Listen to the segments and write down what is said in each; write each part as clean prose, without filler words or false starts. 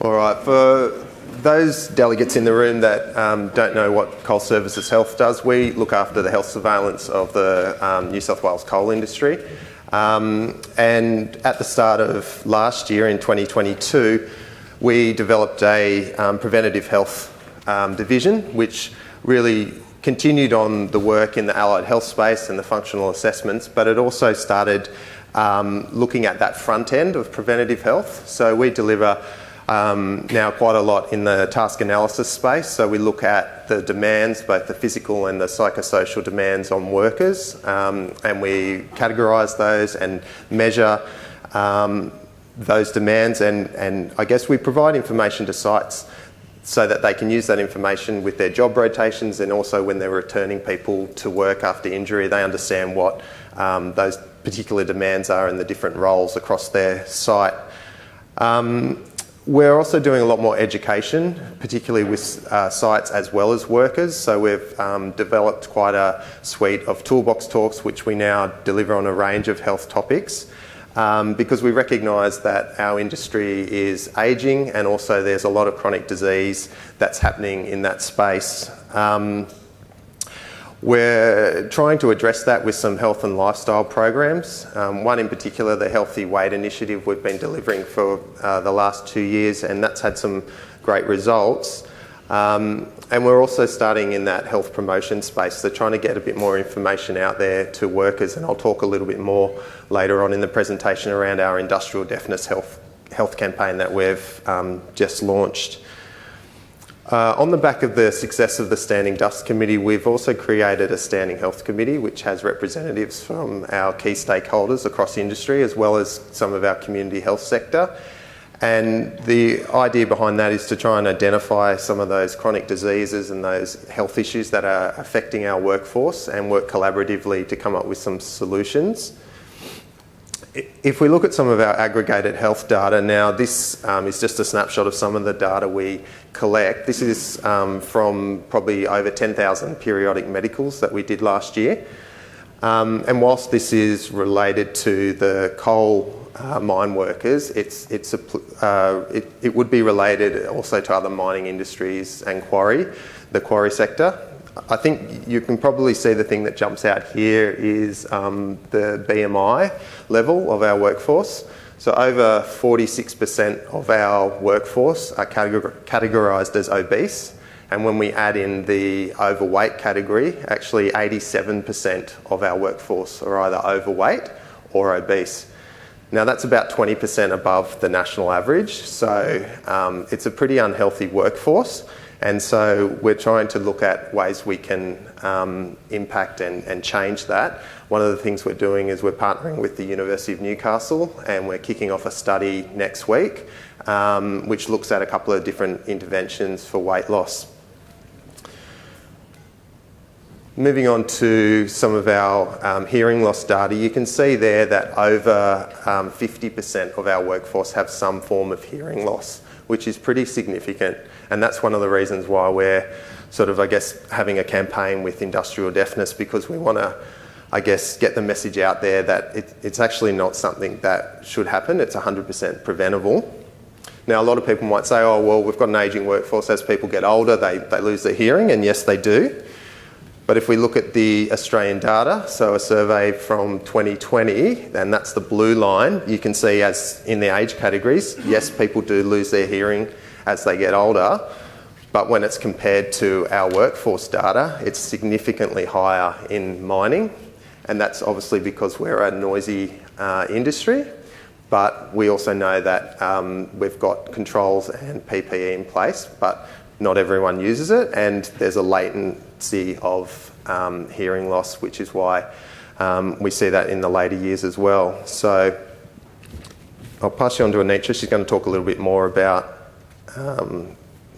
All right, for those delegates in the room that don't know what Coal Services Health does, we look after the health surveillance of the New South Wales coal industry. And at the start of last year, in 2022, we developed a preventative health division, which really continued on the work in the allied health space and the functional assessments, but it also started looking at that front end of preventative health. So we deliver now quite a lot in the task analysis space. So we look at the demands, both the physical and the psychosocial demands on workers, and we categorise those and measure those demands, and I guess we provide information to sites so that they can use that information with their job rotations, and also when they're returning people to work after injury, they understand what those particular demands are and the different roles across their site. We're also doing a lot more education, particularly with sites as well as workers. So we've developed quite a suite of toolbox talks, which we now deliver on a range of health topics, because we recognise that our industry is ageing, and also there's a lot of chronic disease that's happening in that space. We're trying to address that with some health and lifestyle programs. One in particular, the Healthy Weight Initiative, we've been delivering for the last 2 years, and that's had some great results. And we're also starting in that health promotion space, so trying to get a bit more information out there to workers, and I'll talk a little bit more later on in the presentation around our industrial deafness health campaign that we've just launched. On the back of the success of the Standing Dust Committee, we've also created a Standing Health Committee, which has representatives from our key stakeholders across the industry, as well as some of our community health sector. And the idea behind that is to try and identify some of those chronic diseases and those health issues that are affecting our workforce, and work collaboratively to come up with some solutions. If we look at some of our aggregated health data, now this is just a snapshot of some of the data we collect. This is from probably over 10,000 periodic medicals that we did last year. And whilst this is related to the coal mine workers, it would be related also to other mining industries and the quarry sector. I think you can probably see the thing that jumps out here is the BMI level of our workforce. So over 46% of our workforce are categorised as obese. And when we add in the overweight category, actually 87% of our workforce are either overweight or obese. Now that's about 20% above the national average. So it's a pretty unhealthy workforce. And so we're trying to look at ways we can impact and change that. One of the things we're doing is we're partnering with the University of Newcastle, and we're kicking off a study next week, which looks at a couple of different interventions for weight loss. Moving on to some of our hearing loss data, you can see there that over 50% of our workforce have some form of hearing loss, which is pretty significant. And that's one of the reasons why we're sort of, I guess, having a campaign with industrial deafness, because we want to, I guess, get the message out there that it's actually not something that should happen. It's 100% preventable. Now, a lot of people might say, oh, well, we've got an ageing workforce. As people get older, they lose their hearing, and yes, they do. But if we look at the Australian data, so a survey from 2020, and that's the blue line, you can see as in the age categories, yes, people do lose their hearing as they get older, but when it's compared to our workforce data, it's significantly higher in mining, and that's obviously because we're a noisy industry, but we also know that we've got controls and PPE in place, but not everyone uses it, and there's a latency of hearing loss, which is why we see that in the later years as well. So I'll pass you on to Anitra. She's going to talk a little bit more about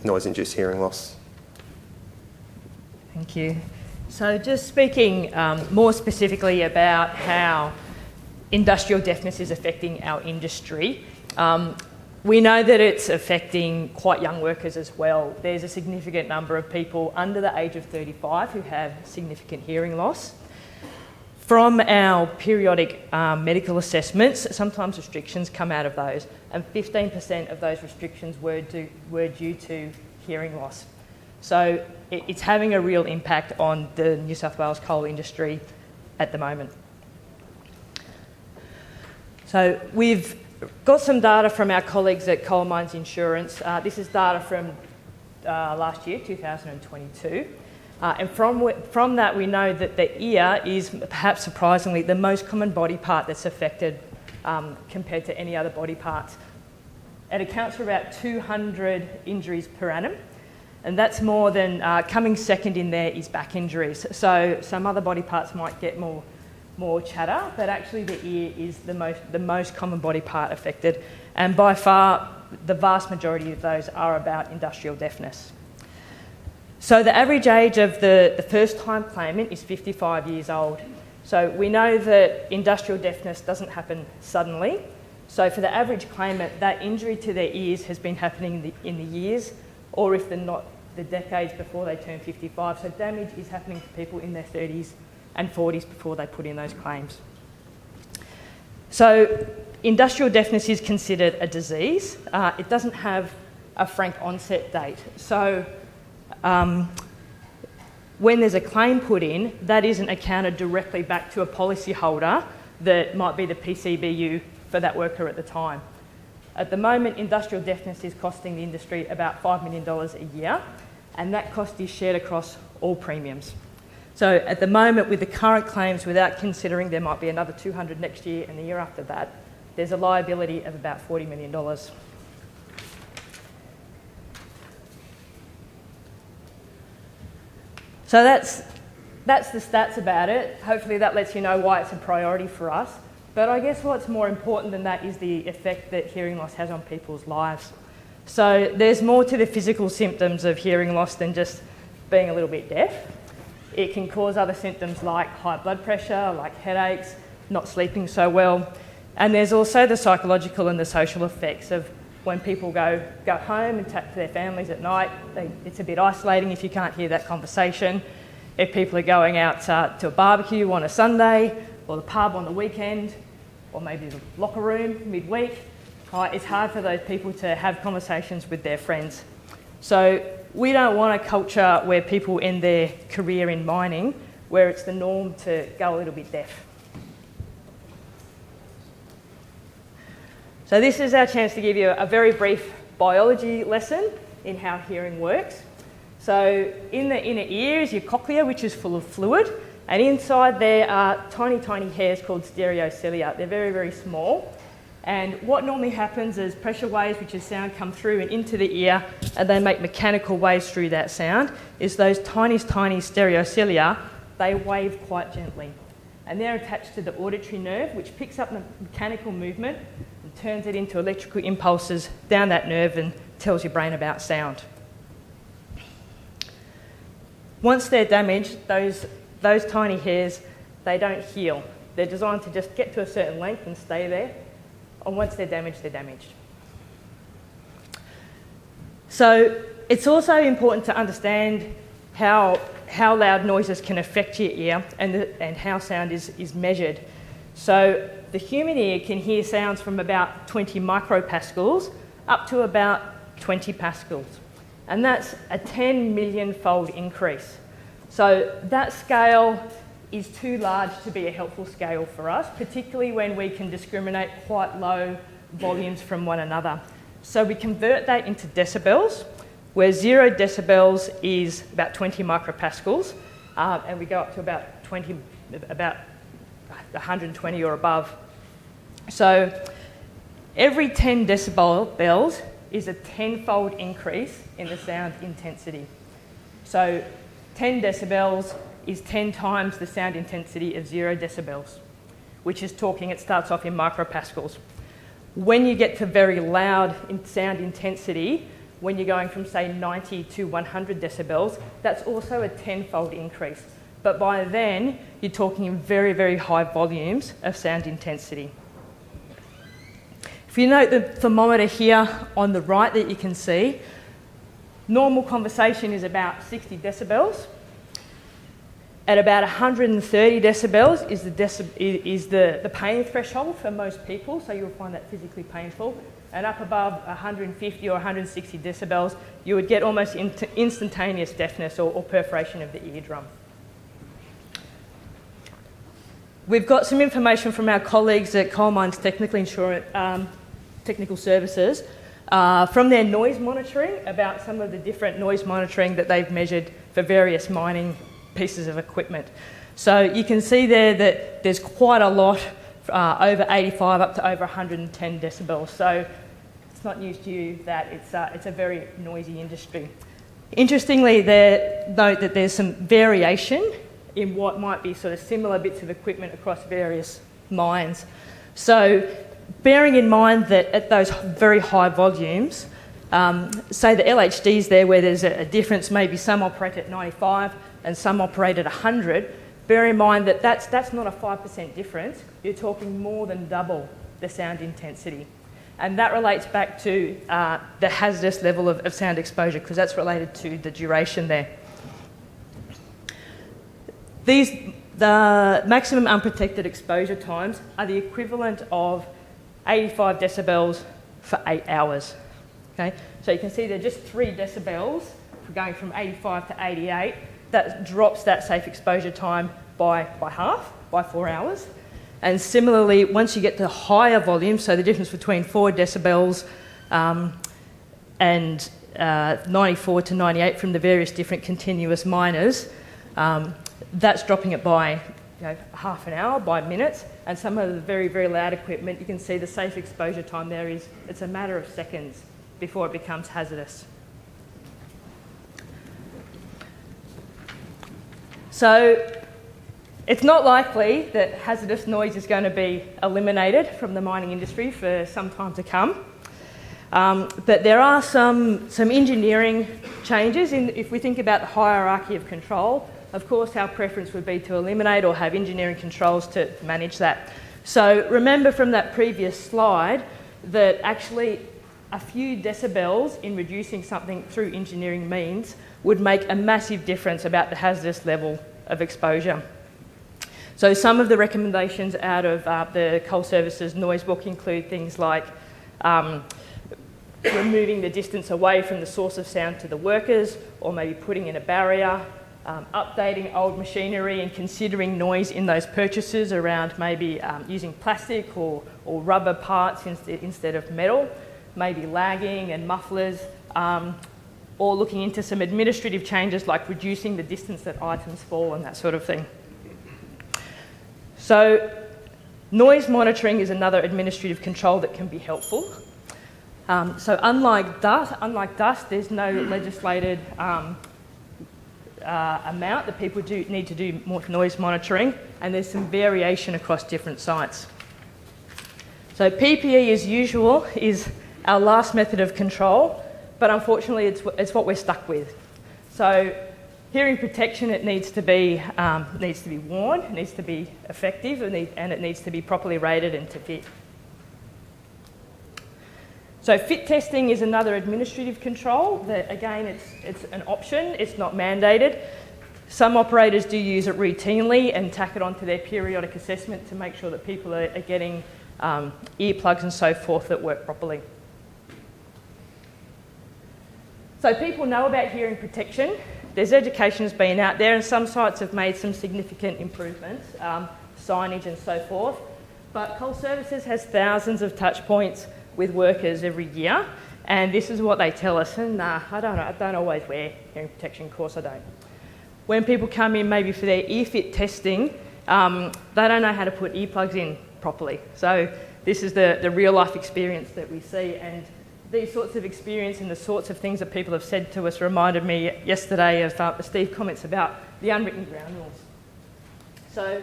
noise-induced hearing loss. Thank you. So just speaking more specifically about how industrial deafness is affecting our industry, we know that it's affecting quite young workers as well. There's a significant number of people under the age of 35 who have significant hearing loss. From our periodic medical assessments, sometimes restrictions come out of those, and 15% of those restrictions were due to hearing loss. So it's having a real impact on the New South Wales coal industry at the moment. So we've got some data from our colleagues at Coal Mines Insurance. This is data from last year, 2022. And from that, we know that the ear is, perhaps surprisingly, the most common body part that's affected compared to any other body parts. It accounts for about 200 injuries per annum, and that's more than, coming second in there is back injuries. So some other body parts might get more chatter, but actually the ear is the most common body part affected, and by far the vast majority of those are about industrial deafness. So the average age of the first-time claimant is 55 years old. So we know that industrial deafness doesn't happen suddenly. So for the average claimant, that injury to their ears has been happening in the years, or if they're not, the decades before they turn 55. So damage is happening to people in their 30s and 40s before they put in those claims. So industrial deafness is considered a disease. It doesn't have a frank onset date. So when there's a claim put in, that isn't accounted directly back to a policyholder that might be the PCBU for that worker at the time. At the moment, industrial deafness is costing the industry about $5 million a year, and that cost is shared across all premiums. So at the moment, with the current claims, without considering there might be another 200 next year and the year after that, there's a liability of about $40 million. So that's the stats about it. Hopefully that lets you know why it's a priority for us. But I guess what's more important than that is the effect that hearing loss has on people's lives. So there's more to the physical symptoms of hearing loss than just being a little bit deaf. It can cause other symptoms like high blood pressure, like headaches, not sleeping so well. And there's also the psychological and the social effects of when people go home and chat to their families at night. It's a bit isolating if you can't hear that conversation. If people are going out to a barbecue on a Sunday, or the pub on the weekend, or maybe the locker room midweek, it's hard for those people to have conversations with their friends. So we don't want a culture where people end their career in mining, where it's the norm to go a little bit deaf. So this is our chance to give you a very brief biology lesson in how hearing works. So in the inner ear is your cochlea, which is full of fluid, and inside there are tiny, tiny hairs called stereocilia. They're very, very small. And what normally happens is pressure waves, which is sound, come through and into the ear, and they make mechanical waves through that sound, is those tiny, tiny stereocilia, they wave quite gently. And they're attached to the auditory nerve, which picks up the mechanical movement and turns it into electrical impulses down that nerve and tells your brain about sound. Once they're damaged, those tiny hairs, they don't heal. They're designed to just get to a certain length and stay there. And once they're damaged, they're damaged. So it's also important to understand how loud noises can affect your ear and how sound is measured. So the human ear can hear sounds from about 20 micropascals up to about 20 pascals. And that's a 10 million-fold increase. So that scale is too large to be a helpful scale for us, particularly when we can discriminate quite low volumes from one another. So we convert that into decibels, where 0 decibels is about 20 micropascals, and we go up to about 120 or above. So every 10 decibels is a 10-fold increase in the sound intensity. So 10 decibels is 10 times the sound intensity of 0 decibels, which is talking, it starts off in micropascals. When you get to very loud sound intensity, when you're going from, say, 90 to 100 decibels, that's also a 10-fold increase. But by then, you're talking in very, very high volumes of sound intensity. If you note the thermometer here on the right that you can see, normal conversation is about 60 decibels. At about 130 decibels is the pain threshold for most people, so you'll find that physically painful. And up above 150 or 160 decibels, you would get almost instantaneous deafness or perforation of the eardrum. We've got some information from our colleagues at Coal Mines Technical Services from their noise monitoring about some of the different noise monitoring that they've measured for various mining pieces of equipment. So you can see there that there's quite a lot over 85 up to over 110 decibels. So it's not news to you that it's a very noisy industry. Interestingly, note that there's some variation in what might be sort of similar bits of equipment across various mines. So bearing in mind that at those very high volumes, say the LHDs there where there's a difference, maybe some operate at 95 and some operate at 100, bear in mind that that's not a 5% difference. You're talking more than double the sound intensity. And that relates back to the hazardous level of sound exposure, because that's related to the duration there. The maximum unprotected exposure times are the equivalent of 85 decibels for 8 hours. Okay? So you can see they're just 3 decibels for going from 85 to 88. That drops that safe exposure time by half, by 4 hours. And similarly, once you get to higher volumes, so the difference between 4 decibels and 94 to 98 from the various different continuous miners, that's dropping it by half an hour, by minutes. And some of the very, very loud equipment, you can see the safe exposure time there it's a matter of seconds before it becomes hazardous. So it's not likely that hazardous noise is going to be eliminated from the mining industry for some time to come. But there are some engineering changes. If we think about the hierarchy of control, of course our preference would be to eliminate or have engineering controls to manage that. So remember from that previous slide that actually a few decibels in reducing something through engineering means would make a massive difference about the hazardous level of exposure. So some of the recommendations out of the Coal Services Noise Book include things like removing the distance away from the source of sound to the workers, or maybe putting in a barrier, updating old machinery and considering noise in those purchases around maybe using plastic or rubber parts instead of metal, maybe lagging and mufflers, or looking into some administrative changes like reducing the distance that items fall and that sort of thing. So noise monitoring is another administrative control that can be helpful. So unlike dust, there's no legislated amount that people do need to do more noise monitoring, and there's some variation across different sites. So PPE as usual is our last method of control, but unfortunately it's what we're stuck with. So hearing protection, it needs to be worn, it needs to be effective, and it needs to be properly rated and to fit. So fit testing is another administrative control that, again, it's an option, it's not mandated. Some operators do use it routinely and tack it onto their periodic assessment to make sure that people are getting earplugs and so forth that work properly. So people know about hearing protection. There's education has been out there, and some sites have made some significant improvements, signage and so forth. But Coal Services has thousands of touch points with workers every year, and this is what they tell us. And I don't always wear hearing protection, of course I don't. When people come in maybe for their ear-fit testing, they don't know how to put earplugs in properly. So this is the real-life experience that we see, and these sorts of experience and the sorts of things that people have said to us reminded me yesterday of Steve's comments about the unwritten ground rules. So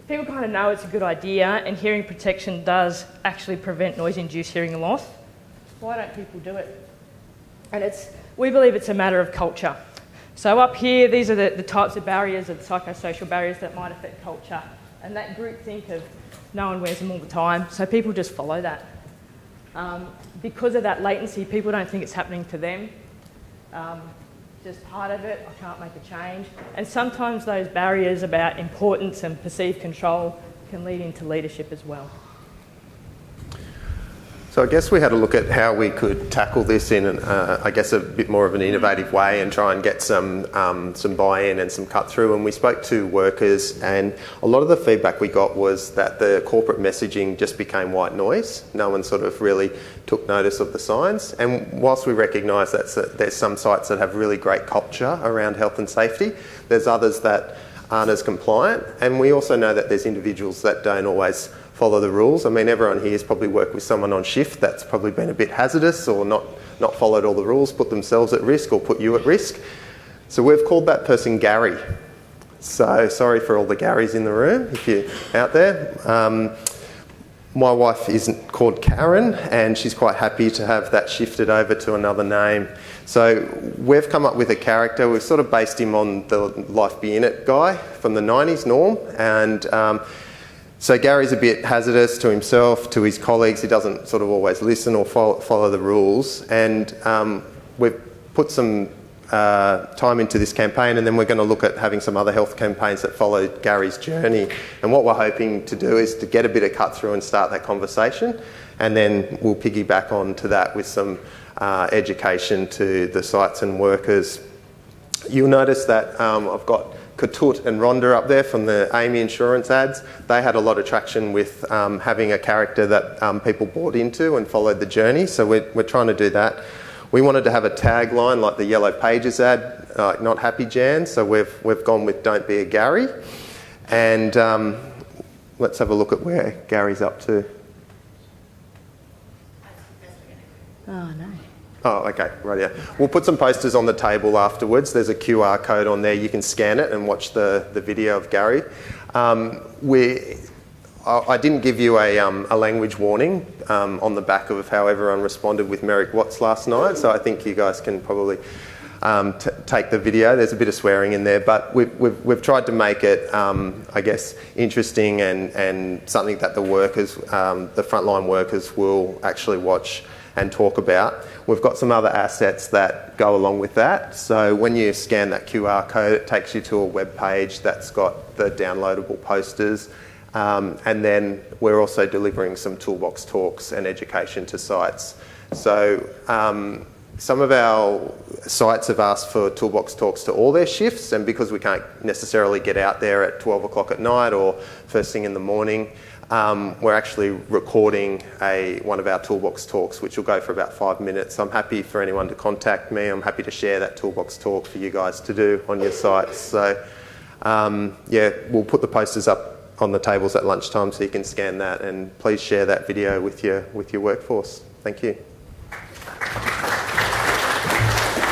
people kind of know it's a good idea, and hearing protection does actually prevent noise-induced hearing loss. Why don't people do it? And we believe it's a matter of culture. So up here, these are the types of barriers, or the psychosocial barriers that might affect culture. And that group think of no one wears them all the time, so people just follow that. Because of that latency, people don't think it's happening to them. just part of it, I can't make a change. And sometimes those barriers about importance and perceived control can lead into leadership as well. So I guess we had a look at how we could tackle this in, I guess, a bit more of an innovative way and try and get some buy-in and some cut-through. And we spoke to workers, and a lot of the feedback we got was that the corporate messaging just became white noise. No one sort of really took notice of the signs. And whilst we recognise that there's some sites that have really great culture around health and safety, there's others that aren't as compliant. And we also know that there's individuals that don't always follow the rules. I mean, everyone here has probably worked with someone on shift that's probably been a bit hazardous or not followed all the rules, put themselves at risk or put you at risk. So we've called that person Gary. So sorry for all the Garys in the room if you're out there. My wife is called Karen, and she's quite happy to have that shifted over to another name. So we've come up with a character. We've sort of based him on the Life Be In It guy from the 90s, Norm. And so Gary's a bit hazardous to himself, to his colleagues. He doesn't sort of always listen or follow the rules. And we've put some time into this campaign, and then we're going to look at having some other health campaigns that follow Gary's journey. And what we're hoping to do is to get a bit of cut through and start that conversation, and then we'll piggyback on to that with some education to the sites and workers. You'll notice that I've got Katut and Rhonda up there from the Amy insurance ads. They had a lot of traction with having a character that people bought into and followed the journey, so we're trying to do that. We wanted to have a tagline like the Yellow Pages ad, not Happy Jan, so we've gone with Don't Be a Gary. And let's have a look at where Gary's up to. Oh, no. Oh, okay, right, yeah. We'll put some posters on the table afterwards. There's a QR code on there. You can scan it and watch the video of Gary. I didn't give you a language warning on the back of how everyone responded with Merrick Watts last night, so I think you guys can probably take the video. There's a bit of swearing in there, but we've tried to make it, I guess, interesting and something that the workers, the frontline workers, will actually watch and talk about. We've got some other assets that go along with that. So when you scan that QR code, it takes you to a web page that's got the downloadable posters. And then we're also delivering some toolbox talks and education to sites. So some of our sites have asked for toolbox talks to all their shifts, and because we can't necessarily get out there at 12 o'clock at night or first thing in the morning, we're actually recording one of our toolbox talks, which will go for about 5 minutes. I'm happy for anyone to contact me. I'm happy to share that toolbox talk for you guys to do on your sites. So yeah, we'll put the posters up on the tables at lunchtime so you can scan that, and please share that video with your workforce. Thank you.